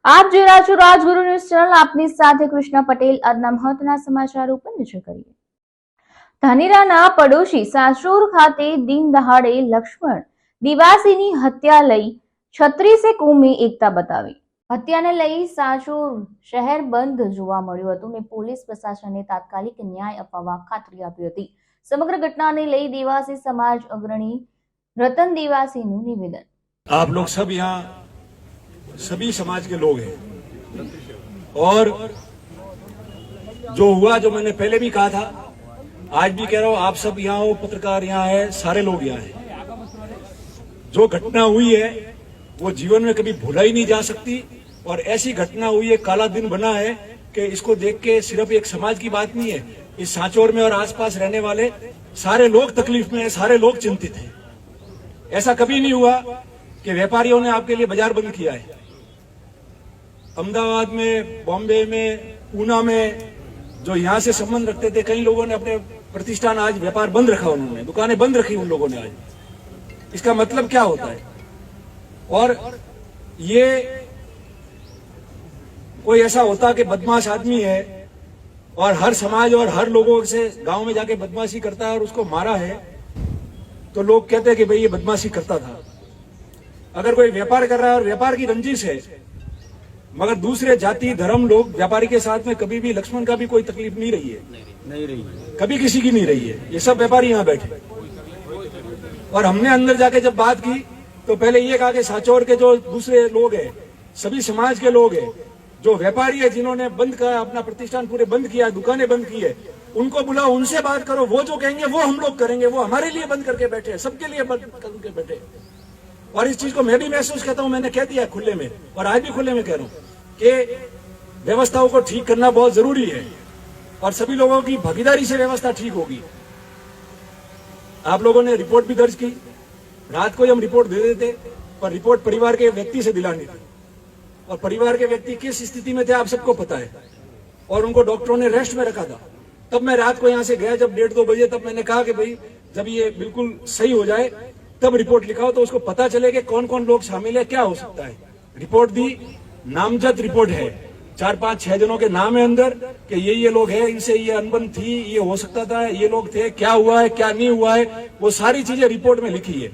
આપ જોઈ રહ્યા છો રાજગુરુ ન્યૂઝ ચેનલ. આપની સાથે કૃષ્ણ પટેલ. આજના મહત્વના સમાચાર ઉપર નજર કરીએ. ધાનેરાના પડોશી સાસોર ખાતે દિન દહાડે લક્ષ્મણ દિવાસીની હત્યા લઈ 36 કોમી એકતા બતાવી. હત્યાને લઈ સાસોર શહેર બંધ જોવા મળ્યું હતું અને પોલીસ પ્રશાસને તાત્કાલિક ન્યાય અપાવવા ખાતરી આપી હતી. સમગ્ર ઘટનાને લઈ દેવાસી સમાજ અગ્રણી રતન દેવાસીનું નિવેદન. आप लोग सब यहाँ सभी समाज के लोग हैं और जो हुआ, जो मैंने पहले भी कहा था, आज भी कह रहा हूं, आप सब यहाँ हो, पत्रकार यहाँ है, सारे लोग यहाँ हैं। जो घटना हुई है वो जीवन में कभी भुलाई नहीं जा सकती और ऐसी घटना हुई है, काला दिन बना है कि इसको देख के सिर्फ एक समाज की बात नहीं है, इस सांचौर में और आसपास रहने वाले सारे लोग तकलीफ में हैं, सारे लोग चिंतित हैं। ऐसा कभी नहीं हुआ कि व्यापारियों ने आपके लिए बाजार बंद किया है। अहमदाबाद में, बॉम्बे में, पूना में जो यहाँ से संबंध रखते थे, कई लोगों ने अपने प्रतिष्ठान आज व्यापार बंद रखा, उन्होंने दुकानें बंद रखी उन लोगों ने आज। इसका मतलब क्या होता है? और ये कोई ऐसा होता कि बदमाश आदमी है और हर समाज और हर लोगों से गांव में जाके बदमाशी करता है और उसको मारा है, तो लोग कहते हैं कि भाई ये बदमाशी करता था। अगर कोई व्यापार कर रहा है और व्यापार की रंजिश है, मगर दूसरे जाति धर्म लोग व्यापारी के साथ में कभी भी लक्ष्मण का भी कोई तकलीफ नहीं रही है, नहीं रही, कभी किसी की नहीं रही है। ये सब व्यापारी यहाँ बैठे और हमने अंदर जाके जब बात की तो पहले ये कहा कि सांचौर के जो दूसरे लोग हैं, सभी समाज के लोग हैं, जो व्यापारी है, जिन्होंने बंद करा, अपना प्रतिष्ठान पूरे बंद किया, दुकानें बंद की है, उनको बुलाओ, उनसे बात करो। वो जो कहेंगे वो हम लोग करेंगे। वो हमारे लिए बंद करके बैठे, सबके लिए बंद करके बैठे। और इस चीज को मैं भी महसूस करता हूं, मैंने कह दिया खुले में और आज भी खुले में कह रहा हूं कि व्यवस्थाओं को ठीक करना बहुत जरूरी है और सभी लोगों की भागीदारी से व्यवस्था ठीक होगी। आप लोगों ने रिपोर्ट भी दर्ज की, रात को ही हम रिपोर्ट दे देते, पर रिपोर्ट परिवार के व्यक्ति से दिलानी थी और परिवार के व्यक्ति किस स्थिति में थे आप सबको पता है और उनको डॉक्टरों ने रेस्ट में रखा था। तब मैं रात को यहां से गया जब 1:30-2 बजे, तब मैंने कहा कि भाई जब ये बिल्कुल सही हो जाए तब रिपोर्ट लिखाओ तो उसको पता चले कि कौन कौन लोग शामिल है, क्या हो सकता है। रिपोर्ट दी, नामजद रिपोर्ट है, 4-5-6 जनों के नाम है अंदर कि ये लोग हैं, इनसे ये अनबन थी, ये हो सकता था, ये लोग थे, क्या हुआ है क्या नहीं हुआ है, वो सारी चीजें रिपोर्ट में लिखी है।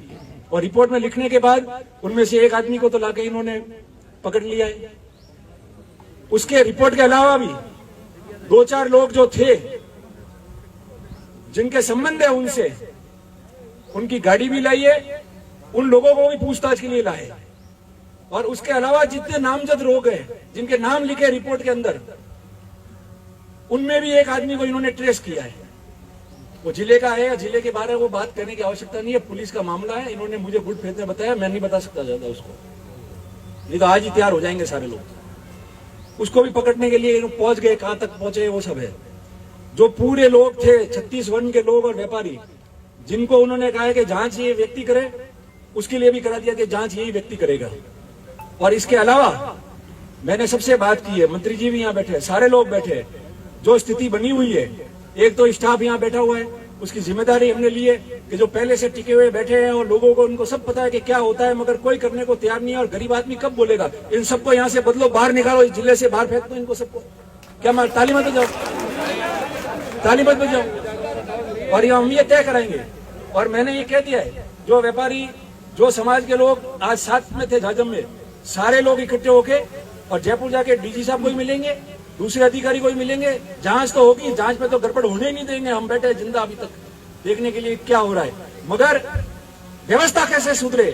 और रिपोर्ट में लिखने के बाद उनमें से एक आदमी को तो लाके इन्होंने पकड़ लिया है। उसके रिपोर्ट के अलावा भी 2-4 लोग जो थे जिनके संबंध है उनसे, उनकी गाड़ी भी लाई है, उन लोगों को भी पूछताछ के लिए लाए। और उसके अलावा जितने नामजद लोग हैं जिनके नाम लिखे रिपोर्ट के अंदर, उनमें भी एक आदमी को इन्होंने ट्रेस किया है। वो जिले का है या जिले के बारे में वो बात करने की आवश्यकता नहीं है, पुलिस का मामला है। इन्होंने मुझे गुट फेंक में बताया, मैं नहीं बता सकता ज्यादा उसको, नहीं तो आज ही तैयार हो जाएंगे सारे लोग। उसको भी पकड़ने के लिए पहुंच गए, कहां तक पहुंचे वो सब है। जो पूरे लोग थे 36 वर्ण के लोग और व्यापारी, जिनको उन्होंने कहा है कि जांच ये व्यक्ति करे, उसके लिए भी करा दिया कि जांच यही व्यक्ति करेगा। और इसके अलावा मैंने सबसे बात की है, मंत्री जी भी यहाँ बैठे हैं, सारे लोग बैठे हैं। जो स्थिति बनी हुई है, एक तो स्टाफ यहाँ बैठा हुआ है, उसकी जिम्मेदारी हमने ली है कि जो पहले से टिके हुए बैठे हैं और लोगों को उनको सब पता है कि क्या होता है, मगर कोई करने को तैयार नहीं है। और गरीब आदमी कब बोलेगा? इन सबको यहाँ से बदलो, बाहर निकालो, इस जिले से बाहर फेंक दो इनको सबको। क्या मैं ताली मत बजाओ, ताली मत बजाओ। और ये हम ये तय कराएंगे। और मैंने ये कह दिया है, जो व्यापारी, जो समाज के लोग आज साथ में थे झाजम में, सारे लोग इकट्ठे होके और जयपुर जाके डीजी साहब को ही मिलेंगे, दूसरे अधिकारी को ही मिलेंगे। जांच तो होगी, जांच में तो गड़बड़ होने ही नहीं देंगे। हम बैठे जिंदा अभी तक देखने के लिए क्या हो रहा है, मगर व्यवस्था कैसे सुधरे।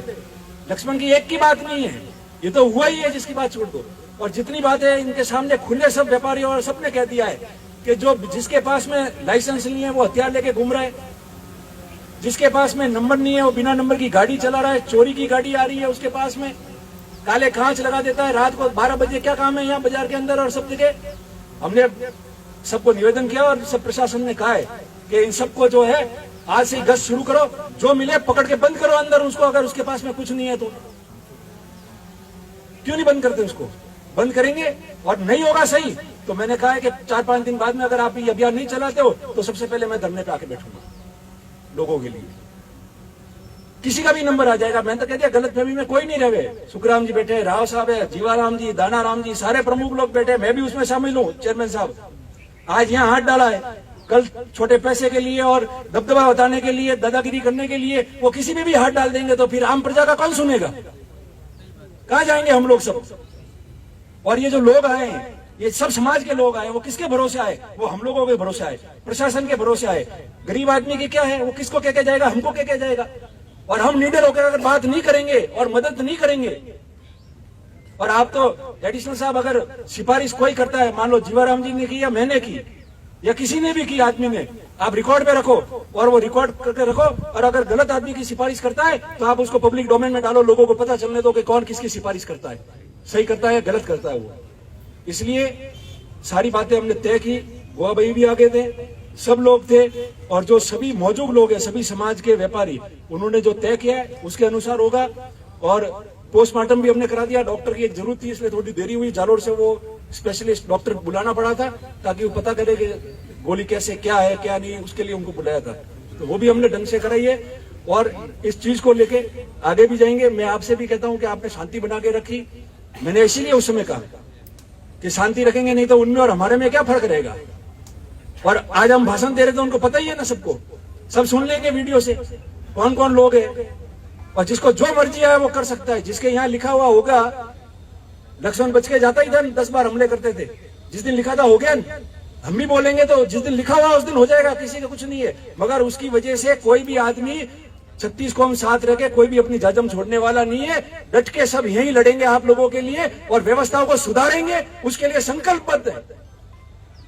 लक्ष्मण की एक की बात नहीं है, ये तो हुआ ही है, जिसकी बात छोड़ दो। और जितनी बातें इनके सामने खुले सब व्यापारी और सबने कह दिया है कि जो जिसके पास में लाइसेंस नहीं है वो हथियार लेके घूम रहा है, जिसके पास में नंबर नहीं है वो बिना नंबर की गाड़ी चला रहा है, चोरी की गाड़ी आ रही है उसके पास में, काले कांच लगा देता है रात को 12 बजे। क्या काम है यहाँ बाजार के अंदर और सब जगह? हमने सबको निवेदन किया और सब प्रशासन ने कहा है कि इन सबको जो है आज से गश्त शुरू करो, जो मिले पकड़ के बंद करो अंदर उसको। अगर उसके पास में कुछ नहीं है तो क्यों नहीं बंद करते? उसको बंद करेंगे और नहीं होगा सही तो मैंने कहा है कि 4-5 दिन बाद में अगर आप ये अभियान नहीं चलाते हो तो सबसे पहले मैं धरने पे आके बैठूंगा लोगों के लिए। किसी का भी नंबर आ जाएगा। मैं तो कहती है गलतफहमी में कोई नहीं रहे। सुखराम जी बैठे, राव साहब है, जीवाराम जी, दानाराम जी, सारे प्रमुख लोग बैठे, मैं भी उसमें शामिल हूँ। चेयरमैन साहब आज यहाँ हाथ डाला है, कल छोटे पैसे के लिए और दबदबा बताने के लिए, दादागिरी करने के लिए वो किसी में भी हाथ डाल देंगे तो फिर आम प्रजा का कौन सुनेगा? कहाँ जाएंगे हम लोग सब? और ये जो लोग आए हैं, ये सब समाज के लोग आए, वो किसके भरोसे आए? वो हम लोगों के भरोसे आए, प्रशासन के भरोसे आए। गरीब आदमी की क्या है, वो किसको कह के जाएगा? हमको कह के जाएगा। और हम निडर होकर अगर बात नहीं करेंगे और मदद नहीं करेंगे, और आप तो एडिशनल साहब अगर सिफारिश कोई करता है, मान लो जीवाराम जी ने की या मैंने की या किसी ने भी की आदमी ने, आप रिकॉर्ड पे रखो और वो रिकॉर्ड करके रखो। और अगर गलत आदमी की सिफारिश करता है तो आप उसको पब्लिक डोमेन में डालो, लोगों को पता चलने दो कि कौन किसकी सिफारिश करता है, सही करता है, गलत करता है वो। इसलिए सारी बातें हमने तय की। गोवा भाई भी आगे थे, सब लोग थे, और जो सभी मौजूद लोग हैं, सभी समाज के व्यापारी, उन्होंने जो तय किया है उसके अनुसार होगा। और पोस्टमार्टम भी हमने करा दिया। डॉक्टर की एक जरूरत थी, इसलिए थोड़ी देरी हुई। जालोर से वो स्पेशलिस्ट डॉक्टर बुलाना पड़ा था ताकि वो पता करे कि गोली कैसे, क्या है क्या नहीं, उसके लिए उनको बुलाया था। तो वो भी हमने ढंग से कराई है और इस चीज को लेके आगे भी जाएंगे। मैं आपसे भी कहता हूं कि आपने शांति बना के रखी। मैंने इसीलिए उस समय कहा कि शांति रखेंगे, नहीं तो उनमें और हमारे में क्या फर्क रहेगा। और आज हम भाषण दे रहे थे, उनको पता ही है ना, सबको, सब सुन लेंगे वीडियो से कौन कौन लोग हैं। और जिसको जो मर्जी है वो कर सकता है। जिसके यहाँ लिखा हुआ होगा, लक्ष्मण बच के जाता ही था, 10 बार हमले करते थे। जिस दिन लिखा था हो गया, हम भी बोलेंगे तो जिस दिन लिखा हुआ उस दिन हो जाएगा, किसी का कुछ नहीं है। मगर उसकी वजह से कोई भी आदमी 36 कौम साथ रह के कोई भी अपनी जाजम छोड़ने वाला नहीं है। डट के सब यही लड़ेंगे आप लोगों के लिए और व्यवस्थाओं को सुधारेंगे, उसके लिए संकल्पबद्ध है।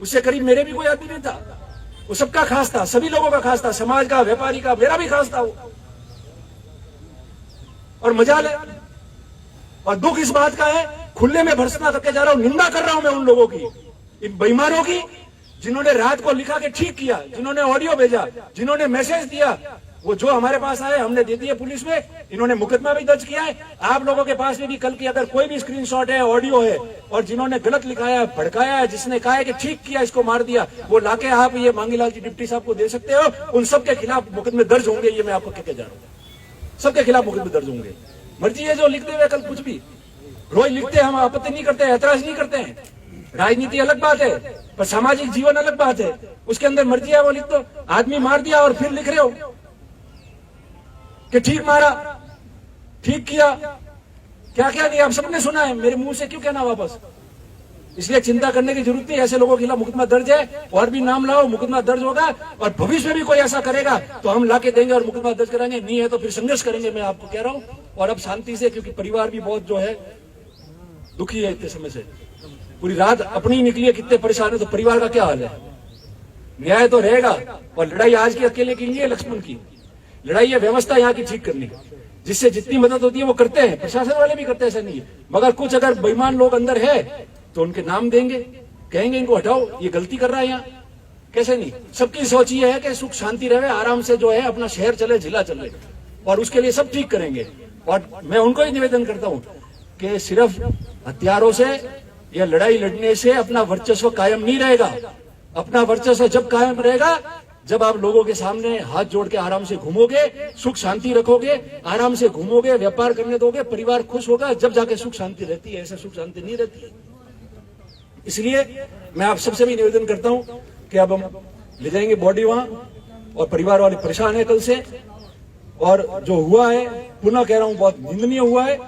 उससे करीब मेरे भी कोई आदमी नहीं था, वो सबका खास था, सभी लोगों का खास था, समाज का, व्यापारी का, मेरा भी खास था वो। और मजा ले। और दुख इस बात का है, खुले में भर्त्सना करके जा रहा हूं, निंदा कर रहा हूं मैं उन लोगों की, इन बेईमानों की, जिन्होंने रात को लिखा के ठीक किया, जिन्होंने ऑडियो भेजा, जिन्होंने मैसेज दिया। वो जो हमारे पास आए हमने दे दिए पुलिस में, इन्होंने मुकदमा भी दर्ज किया है। आप लोगों के पास में भी कल की अगर कोई भी स्क्रीनशॉट है, ऑडियो है, और जिन्होंने गलत लिखाया, भड़काया है, जिसने कहा है कि ठीक किया, इसको मार दिया, वो लाके आप ये मांगीलाल जी डिप्टी साहब को दे सकते हो। उन सबके खिलाफ मुकदमे दर्ज होंगे, ये मैं आपको कहकर जा रहा हूँ। सबके खिलाफ मुकदमे दर्ज होंगे। मर्जी है जो लिखते हुए कल कुछ भी रोज लिखते हैं, हम आपत्ति नहीं करते, ऐतराज नहीं करते हैं। राजनीति अलग बात है, पर सामाजिक जीवन अलग बात है। उसके अंदर मर्जी है वो लिख दो। आदमी मार दिया और फिर लिख रहे हो कि ठीक मारा, ठीक किया, क्या क्या नहीं, आप सबने सुना है, मेरे मुंह से क्यों कहना वापस। इसलिए चिंता करने की जरूरत नहीं। ऐसे लोगों के खिलाफ मुकदमा दर्ज है, और भी नाम लाओ, मुकदमा दर्ज होगा। और भविष्य में भी कोई ऐसा करेगा तो हम लाके देंगे और मुकदमा दर्ज कराएंगे। नहीं है तो फिर संघर्ष करेंगे, मैं आपको कह रहा हूं। और अब शांति से, क्योंकि परिवार भी बहुत जो है दुखी है इतने समय से, पूरी रात अपनी निकली है, कितने परेशान है, तो परिवार का क्या हाल है। न्याय तो रहेगा। और लड़ाई आज की अकेले की नहीं है लक्ष्मण की, लड़ाई है व्यवस्था यहाँ की ठीक करनी, जिससे जितनी मदद होती है वो करते हैं, प्रशासन वाले भी करते हैं, ऐसा नहीं है। मगर कुछ अगर बेईमान लोग अंदर है तो उनके नाम देंगे, कहेंगे इनको हटाओ, ये गलती कर रहा है यहाँ, कैसे नहीं। सबकी सोच ये है कि सुख शांति रहे, आराम से जो है अपना शहर चले, जिला चले, और उसके लिए सब ठीक करेंगे। और मैं उनको ही निवेदन करता हूँ कि सिर्फ हथियारों से या लड़ाई लड़ने से अपना वर्चस्व कायम नहीं रहेगा। अपना वर्चस्व जब कायम रहेगा जब आप लोगों के सामने हाथ जोड़ के आराम से घूमोगे, सुख शांति रखोगे, आराम से घूमोगे, व्यापार करने दोगे, परिवार खुश होगा, जब जाके सुख शांति रहती है। ऐसे सुख शांति नहीं रहती है। इसलिए मैं आप सबसे भी निवेदन करता हूं कि अब हम ले जाएंगे बॉडी वहां, और परिवार वाले परेशान है कल से, और जो हुआ है पुनः कह रहा हूं बहुत निंदनीय हुआ है।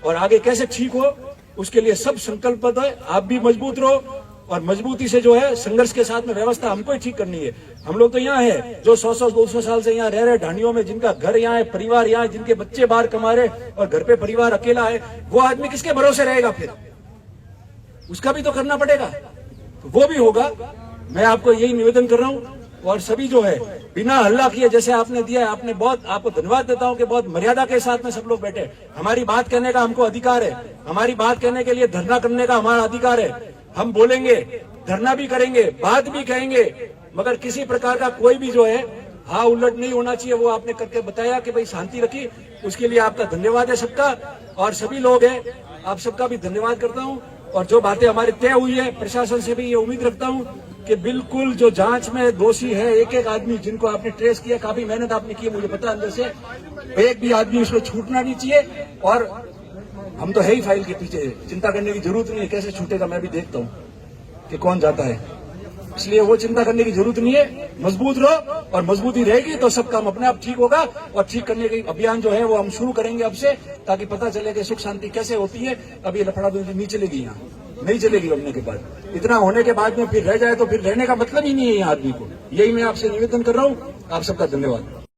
और आगे कैसे ठीक हो उसके लिए सब संकल्पबद्ध है। आप भी मजबूत रहो, और मजबूती से जो है संघर्ष के साथ में व्यवस्था हमको ही ठीक करनी है। हम लोग तो यहाँ है जो 100-200 साल से यहाँ रह रहे ढांडियों में, जिनका घर यहाँ है, परिवार यहाँ है, जिनके बच्चे बाहर कमा रहे और घर पे परिवार अकेला है, वो आदमी किसके भरोसे रहेगा फिर? उसका भी तो करना पड़ेगा, तो वो भी होगा। मैं आपको यही निवेदन कर रहा हूँ। और सभी जो है बिना हल्ला किए, जैसे आपने दिया है, आपने बहुत, आपको धन्यवाद देता हूं कि बहुत मर्यादा के साथ में सब लोग बैठे। हमारी बात कहने का हमको अधिकार है, हमारी बात कहने के लिए धरना करने का हमारा अधिकार है। हम बोलेंगे, धरना भी करेंगे, बात भी कहेंगे, मगर किसी प्रकार का कोई भी जो है हाँ उलट नहीं होना चाहिए। वो आपने करके बताया कि भाई शांति रखी, उसके लिए आपका धन्यवाद है सबका। और सभी लोग हैं, आप सबका भी धन्यवाद करता हूँ। और जो बातें हमारी तय हुई है, प्रशासन से भी ये उम्मीद रखता हूँ कि बिल्कुल जो जांच में दोषी है एक एक आदमी जिनको आपने ट्रेस किया, काफी मेहनत आपने की, मुझे पता है अंदर से, एक भी आदमी उसमें छूटना नहीं चाहिए। और हम तो है ही फाइल के पीछे, चिंता करने की जरूरत नहीं है, कैसे छूटेगा मैं भी देखता हूं कि कौन जाता है, इसलिए वो चिंता करने की जरूरत नहीं है। मजबूत रहो, और मजबूती रहेगी तो सब काम अपने आप ठीक होगा। और ठीक करने के अभियान जो है वो हम शुरू करेंगे अब से, ताकि पता चले कि सुख शांति कैसे होती है। अब ये लफड़ाबाजी नहीं चलेगी, यहाँ नहीं चलेगी बनने के बाद। इतना होने के बाद में फिर रह जाए तो फिर रहने का मतलब ही नहीं है यहाँ आदमी को। यही मैं आपसे निवेदन कर रहा हूँ। आप सबका धन्यवाद।